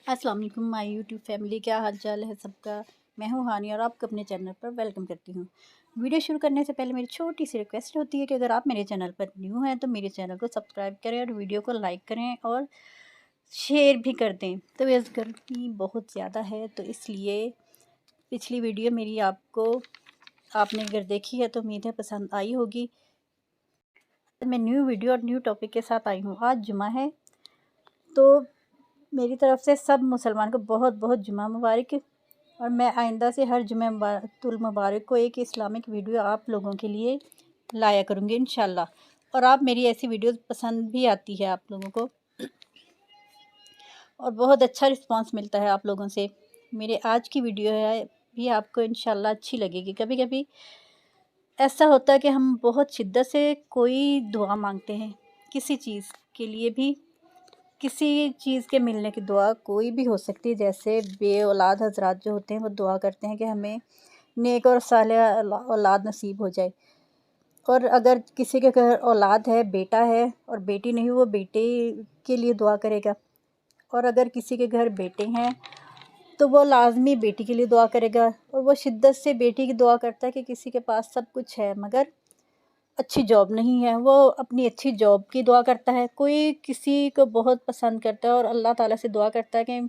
अस्सलाम वालेकुम my YouTube family, क्या हाल चाल है सबका। मैं हूँ हानिया और आपको अपने चैनल पर वेलकम करती हूँ। वीडियो शुरू करने से पहले मेरी छोटी सी रिक्वेस्ट होती है कि अगर आप मेरे चैनल पर न्यू हैं तो मेरे चैनल को सब्सक्राइब करें और वीडियो को लाइक करें और शेयर भी कर दें। तो इस गर्मी बहुत ज़्यादा है तो इसलिए पिछली वीडियो मेरी आपने अगर देखी है तो उम्मीद है पसंद आई होगी। तो मैं न्यू वीडियो और न्यू टॉपिक के साथ आई हूँ। आज जुमा है तो मेरी तरफ से सब मुसलमान को बहुत बहुत जुमा मुबारक। और मैं आइंदा से हर जुम्मतुल मुबारक को एक इस्लामिक वीडियो आप लोगों के लिए लाया करूँगी इंशाल्लाह। और आप मेरी ऐसी वीडियोस पसंद भी आती है आप लोगों को और बहुत अच्छा रिस्पांस मिलता है आप लोगों से। मेरे आज की वीडियो है भी आपको इंशाल्लाह अच्छी लगेगी। कभी कभी ऐसा होता है कि हम बहुत शिद्दत से कोई दुआ मांगते हैं किसी चीज़ के लिए भी, किसी चीज़ के मिलने की दुआ कोई भी हो सकती है। जैसे बे औलाद हजरात जो होते हैं वो दुआ करते हैं कि हमें नेक और सालेह औलाद नसीब हो जाए। और अगर किसी के घर औलाद है, बेटा है और बेटी नहीं, वो बेटे के लिए दुआ करेगा। और अगर किसी के घर बेटे हैं तो वो लाजमी बेटी के लिए दुआ करेगा। और वो शिद्दत से बेटी की दुआ करता है कि किसी के पास सब कुछ है मगर अच्छी जॉब नहीं है, वो अपनी अच्छी जॉब की दुआ करता है। कोई किसी को बहुत पसंद करता है और अल्लाह ताला से दुआ करता है कि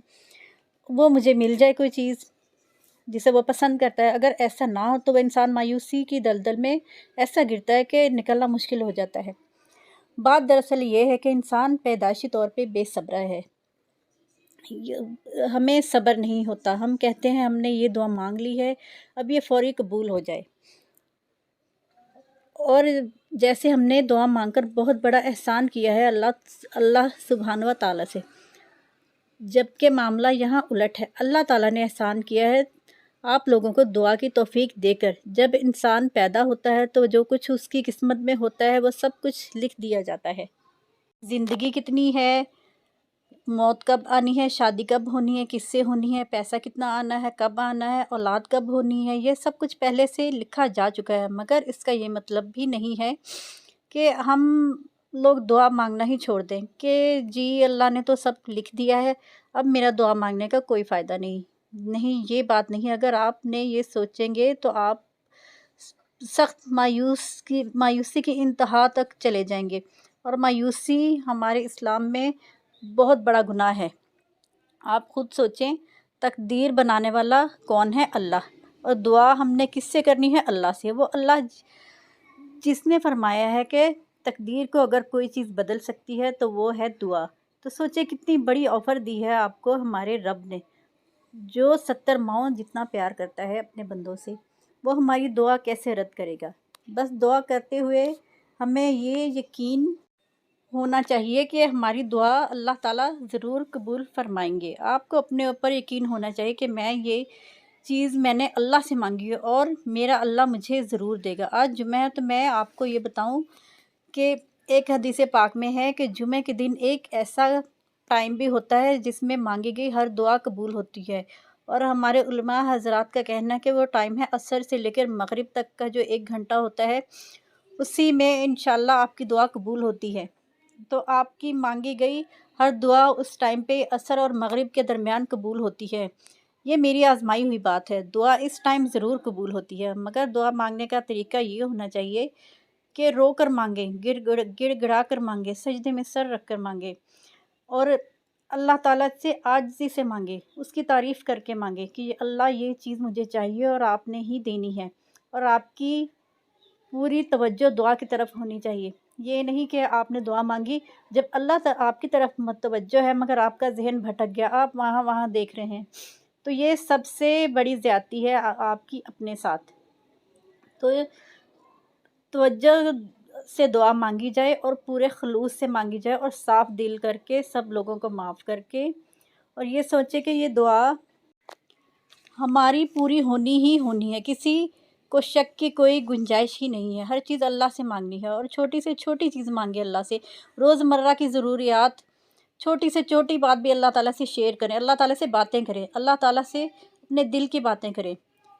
वो मुझे मिल जाए कोई चीज़ जिसे वो पसंद करता है। अगर ऐसा ना हो तो वह इंसान मायूसी की दलदल में ऐसा गिरता है कि निकलना मुश्किल हो जाता है। बात दरअसल ये है कि इंसान पैदाइशी तौर पे बेसब्र है। हमें सब्र नहीं होता। हम कहते हैं हमने ये दुआ मांग ली है, अब ये फ़ौरी कबूल हो जाए। और जैसे हमने दुआ मांगकर बहुत बड़ा एहसान किया है अल्लाह सुब्हान व ताला से, जबकि मामला यहाँ उलट है। अल्लाह ताला ने एहसान किया है आप लोगों को दुआ की तौफीक देकर। जब इंसान पैदा होता है तो जो कुछ उसकी किस्मत में होता है वो सब कुछ लिख दिया जाता है। ज़िंदगी कितनी है, मौत कब आनी है, शादी कब होनी है, किससे होनी है, पैसा कितना आना है, कब आना है, औलाद कब होनी है, ये सब कुछ पहले से लिखा जा चुका है। मगर इसका ये मतलब भी नहीं है कि हम लोग दुआ मांगना ही छोड़ दें कि जी अल्लाह ने तो सब लिख दिया है, अब मेरा दुआ मांगने का कोई फ़ायदा नहीं। नहीं, ये बात नहीं। अगर आपने ये सोचेंगे तो आप सख्त मायूसी की इंतहा तक चले जाएंगे। और मायूसी हमारे इस्लाम में बहुत बड़ा गुनाह है। आप खुद सोचें, तकदीर बनाने वाला कौन है? अल्लाह। और दुआ हमने किससे करनी है? अल्लाह से। वो अल्लाह जिसने फरमाया है कि तकदीर को अगर कोई चीज़ बदल सकती है तो वो है दुआ। तो सोचे कितनी बड़ी ऑफ़र दी है आपको हमारे रब ने, जो 70 माओं जितना प्यार करता है अपने बंदों से, वो हमारी दुआ कैसे रद्द करेगा। बस दुआ करते हुए हमें ये यकीन होना चाहिए कि हमारी दुआ अल्लाह ताला ज़रूर कबूल फ़रमाएंगे। आपको अपने ऊपर यकीन होना चाहिए कि मैं ये चीज़ मैंने अल्लाह से मांगी है और मेरा अल्लाह मुझे ज़रूर देगा। आज जुम्मा है तो मैं आपको ये बताऊं कि एक हदीस पाक में है कि जुमे के दिन एक ऐसा टाइम भी होता है जिसमें मांगी गई हर दुआ कबूल होती है। और हमारे उलमा हज़रात का कहना है कि वो टाइम है असर से लेकर मगरिब तक का जो 1 घंटा होता है, उसी में इंशाल्लाह आपकी दुआ कबूल होती है। तो आपकी मांगी गई हर दुआ उस टाइम पे असर और मगरिब के दरमियान कबूल होती है। ये मेरी आजमाई हुई बात है। दुआ इस टाइम ज़रूर कबूल होती है, मगर दुआ मांगने का तरीका ये होना चाहिए कि रो कर मांगें, गिड़गिड़ा कर मांगें, सजदे में सर रख कर मांगें और अल्लाह ताला से आजिज़ी से मांगे, उसकी तारीफ़ करके मांगे कि अल्लाह ये चीज़ मुझे चाहिए और आपने ही देनी है। और आपकी पूरी तवज्जो दुआ की तरफ होनी चाहिए। ये नहीं कि आपने दुआ मांगी, जब अल्लाह आपकी तरफ मतवज्जो है मगर आपका जहन भटक गया, आप वहाँ वहाँ देख रहे हैं, तो ये सबसे बड़ी ज़्यादती है आपकी अपने साथ। तो तवज्जो से दुआ मांगी जाए और पूरे खलूस से मांगी जाए और साफ़ दिल करके, सब लोगों को माफ़ करके, और ये सोचे कि ये दुआ हमारी पूरी होनी ही होनी है। किसी को शक की कोई गुंजाइश ही नहीं है। हर चीज़ अल्लाह से मांगनी है और छोटी से छोटी चीज़ मांगे अल्लाह से। रोज़मर्रा की ज़रूरियात, छोटी से छोटी बात भी अल्लाह ताला से शेयर करें, अल्लाह ताला से बातें करें, अल्लाह ताला से अपने दिल की बातें करें।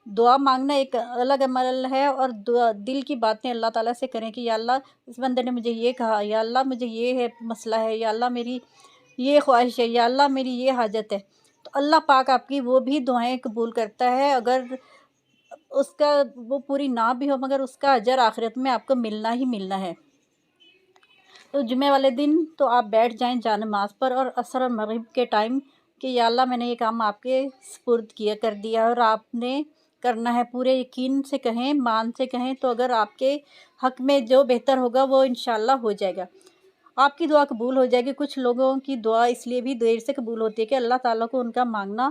दुआ मांगना एक अलग अमल है और दुआ दिल की बातें अल्लाह ताला से करें कि या अल्लाह इस बंदे ने मुझे ये कहा, या अल्लाह मुझे ये है मसला है, या अल्लाह मेरी ये ख्वाहिश है, या अल्लाह मेरी ये हाजत है। تو اللہ پاک آپ کی وہ بھی دعائیں قبول کرتا ہے، اگر اس کا وہ پوری نہ بھی ہو مگر اس کا اجر آخرت میں آپ کو ملنا ہی ملنا ہے۔ تو جمعہ والے دن تو آپ بیٹھ جائیں جانماز پر، اور عصر اور مغرب کے ٹائم کہ یا اللہ میں نے یہ کام آپ کے سپرد کر دیا، اور آپ نے کرنا ہے، پورے یقین سے کہیں، مان سے کہیں، تو اگر آپ کے حق میں جو بہتر ہوگا وہ انشاءاللہ ہو جائے گا، آپ کی دعا قبول ہو جائے گی۔ کچھ لوگوں کی دعا اس لیے بھی دیر سے قبول ہوتی ہے کہ اللہ تعالیٰ کو ان کا مانگنا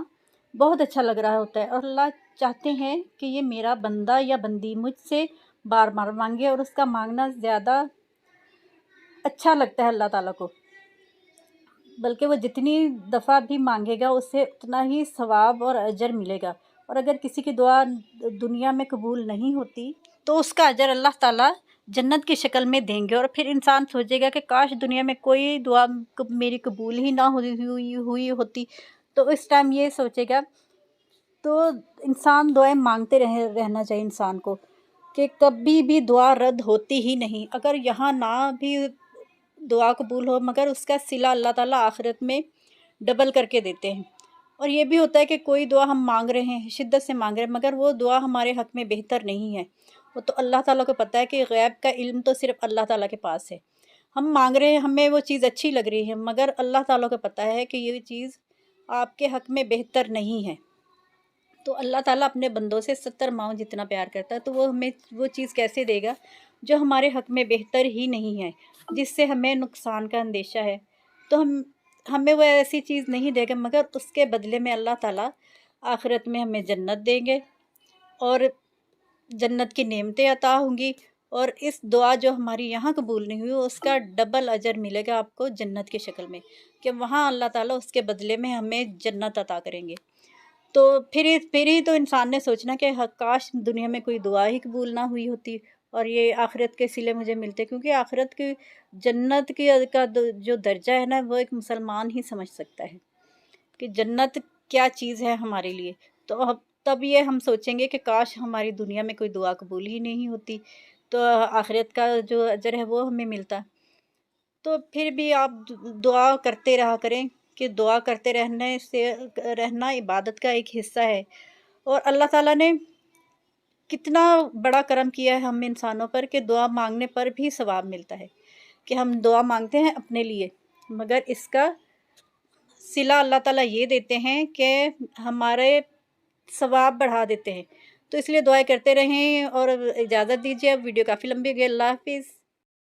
بہت اچھا لگ رہا ہوتا ہے، اور اللہ چاہتے ہیں کہ یہ میرا بندہ یا بندی مجھ سے بار بار مانگے، اور اس کا مانگنا زیادہ اچھا لگتا ہے اللہ تعالیٰ کو، بلکہ وہ جتنی دفعہ بھی مانگے گا اس سے اتنا ہی ثواب اور اجر ملے گا۔ اور اگر کسی کی دعا دنیا میں قبول نہیں ہوتی تو اس کا اجر اللہ تعالیٰ جنت کی شکل میں دیں گے، اور پھر انسان سوچے گا کہ کاش دنیا میں کوئی دعا میری قبول ہی نہ ہوئی ہوتی، تو اس ٹائم یہ سوچے گا۔ تو انسان دعائیں مانگتے رہنا چاہیے انسان کو، کہ کبھی بھی دعا رد ہوتی ہی نہیں، اگر یہاں نہ بھی دعا قبول ہو مگر اس کا صلہ اللہ تعالیٰ آخرت میں ڈبل کر کے دیتے ہیں۔ اور یہ بھی ہوتا ہے کہ کوئی دعا ہم مانگ رہے ہیں، شدت سے مانگ رہے ہیں، مگر وہ دعا ہمارے حق میں بہتر نہیں ہے، وہ تو اللہ تعالیٰ کو پتہ ہے، کہ غیب کا علم تو صرف اللہ تعالیٰ کے پاس ہے۔ ہم مانگ رہے ہیں، ہمیں وہ چیز اچھی لگ رہی ہے، مگر اللہ تعالیٰ کو پتہ ہے کہ یہ چیز آپ کے حق میں بہتر نہیں ہے۔ تو اللہ تعالیٰ اپنے بندوں سے 70 ماؤں جتنا پیار کرتا ہے، تو وہ ہمیں وہ چیز کیسے دے گا جو ہمارے حق میں بہتر ہی نہیں ہے، جس سے ہمیں نقصان کا اندیشہ ہے۔ تو ہمیں وہ ایسی چیز نہیں دے گا، مگر اس کے بدلے میں اللہ تعالیٰ آخرت میں ہمیں جنت دیں گے، اور جنت کی نعمتیں عطا ہوں گی، اور اس دعا جو ہماری یہاں قبول نہیں ہوئی اس کا ڈبل اجر ملے گا آپ کو جنت کی شکل میں، کہ وہاں اللہ تعالیٰ اس کے بدلے میں ہمیں جنت عطا کریں گے۔ تو پھر ہی تو انسان نے سوچنا کہ کاش دنیا میں کوئی دعا ہی قبول نہ ہوئی ہوتی، اور یہ آخرت کے صلے مجھے ملتے، کیونکہ آخرت کی جنت کا جو درجہ ہے نا، وہ ایک مسلمان ہی سمجھ سکتا ہے کہ جنت کیا چیز ہے ہمارے لیے۔ تو تب یہ ہم سوچیں گے کہ کاش ہماری دنیا میں کوئی دعا قبول ہی نہیں ہوتی، تو آخرت کا جو اجر ہے وہ ہمیں ملتا۔ تو پھر بھی آپ دعا کرتے رہا کریں، کہ دعا کرتے رہنا عبادت کا ایک حصہ ہے، اور اللہ تعالیٰ نے کتنا بڑا کرم کیا ہے ہم انسانوں پر، کہ دعا مانگنے پر بھی ثواب ملتا ہے، کہ ہم دعا مانگتے ہیں اپنے لیے، مگر اس کا صلہ اللہ تعالیٰ یہ دیتے ہیں کہ ہمارے ثواب بڑھا دیتے ہیں۔ تو اس لیے دعائیں کرتے رہیں، اور اجازت دیجیے، اب ویڈیو کافی لمبی ہو گئی، اللہ حافظ۔